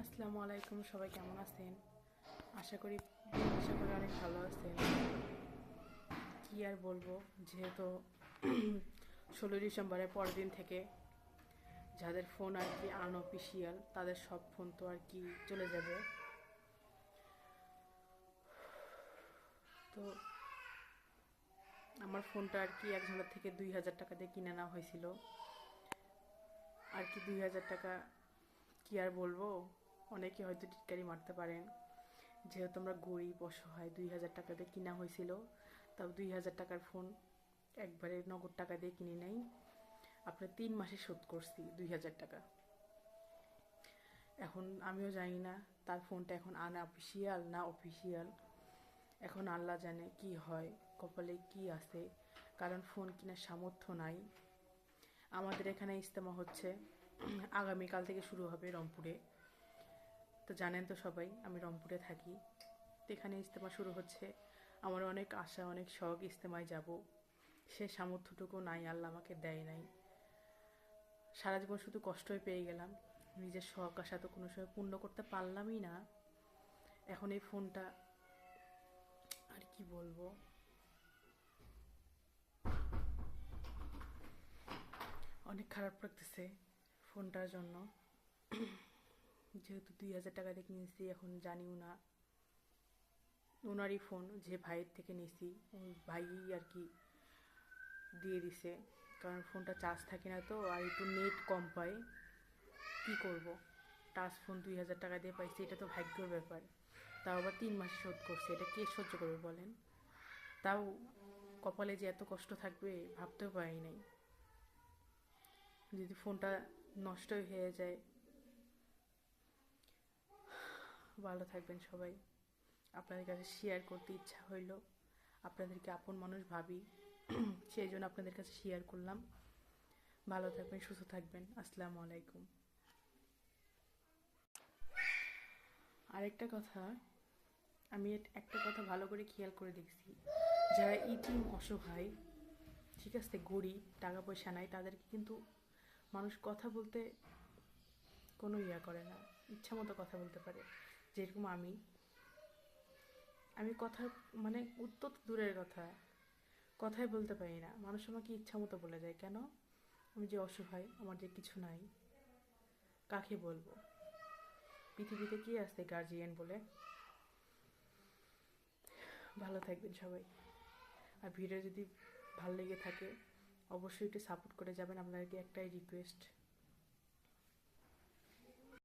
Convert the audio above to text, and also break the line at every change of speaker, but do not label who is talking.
আসসালামু আলাইকুম, সবাই কেমন আছেন? আশা করি আশা করি অনেক ভালো আছেন। কি আর বলবো, যেহেতু 16 ডিসেম্বরের পরের দিন থেকে যাদের ফোন আর কি আনঅফিসিয়াল, তাদের সব ফোন তো আর কি চলে যাবে। তো আমার ফোনটা আর কি একজনের থেকে 2000 টাকা দিয়ে কিনে নেওয়া হয়েছিল আর কি। 2000 টাকা কি আর বলবো, অনেকে হয়তো টিটকারি মারতে পারেন। যেহেতু আমরা গরিব অসহায়, 2000 টাকা দিয়ে কিনা হয়েছিল, তাও 2000 টাকার ফোন একবারে নগদ টাকা দিয়ে কিনে নেই। আপনার 3 মাসে শোধ করছি 2000 টাকা। এখন আমিও জানি না তার ফোনটা এখন আনঅফিসিয়াল না অফিসিয়াল। এখন আল্লাহ জানে কি হয়, কপালে কি আছে, কারণ ফোন কেনার সামর্থ্য নাই। আমাদের এখানে ইজতেমা হচ্ছে, আগামীকাল থেকে শুরু হবে রংপুরে। তো জানেন তো সবাই, আমি রংপুরে থাকি। তো এখানে ইজতেমা শুরু হচ্ছে, আমার অনেক আশা অনেক শখ ইজতেমায় যাব, সে সামর্থ্যটুকু নাই, আল্লাহ আমাকে দেয় নাই। সারা জীবন শুধু কষ্টই পেয়ে গেলাম, নিজের শখ আশা তো কোনো সময় পূর্ণ করতে পারলামই না। এখন এই ফোনটা আর কি বলবো, অনেক খারাপ লাগতেছে ফোনটার জন্য। যেহেতু 2000 টাকা দিয়ে কিনেছি, এখন জানিও না ওনারই ফোন, যে ভাইয়ের থেকে নিয়েছি ওই ভাই আর কি দিয়ে দিছে। কারণ ফোনটা চার্জ থাকে না তো, আর একটু নেট কম পাই, কি করব। টাচ ফোন 2000 টাকা দিয়ে পাইছি, এটা তো ভাগ্যর ব্যাপার। তাও আবার 3 মাসে শোধ করছে, এটা কে সহ্য করবে বলেন? তাও কপালে যে এত কষ্ট থাকবে ভাবতেও পারি নাই। যদি ফোনটা নষ্টই হয়ে যায়। ভালো থাকবেন সবাই। আপনাদের কাছে শেয়ার করতে ইচ্ছা হইল, আপনাদেরকে আপন মানুষ ভাবি, সেই জন্য আপনাদের কাছে শেয়ার করলাম। ভালো থাকবেন, সুস্থ থাকবেন। আসসালামু আলাইকুম। আরেকটা কথা, আমি একটা কথা ভালো করে খেয়াল করে দেখছি, যারা ইতিম অসহায়, ঠিক আছে, গরিব, টাকা পয়সা নাই, তাদেরকে কিন্তু মানুষ কথা বলতে কোনো ইয়া করে না, ইচ্ছা মতো কথা বলতে পারে। যেরকম আমি আমি কথা, মানে উত্তর তো দূরের কথা, কথাই বলতে পারি না। মানুষ আমাকে ইচ্ছা মতো বলে যায়, কেন? আমি যে অসহায়, আমার যে কিছু নাই, কাকে বলবো? পৃথিবীতে কি আছে গার্জিয়ান বলে? ভালো থাকবেন সবাই। আর ভিডিও যদি ভালো লেগে থাকে, অবশ্যই একটু সাপোর্ট করে যাবেন। আপনাদেরকে একটাই রিকোয়েস্ট,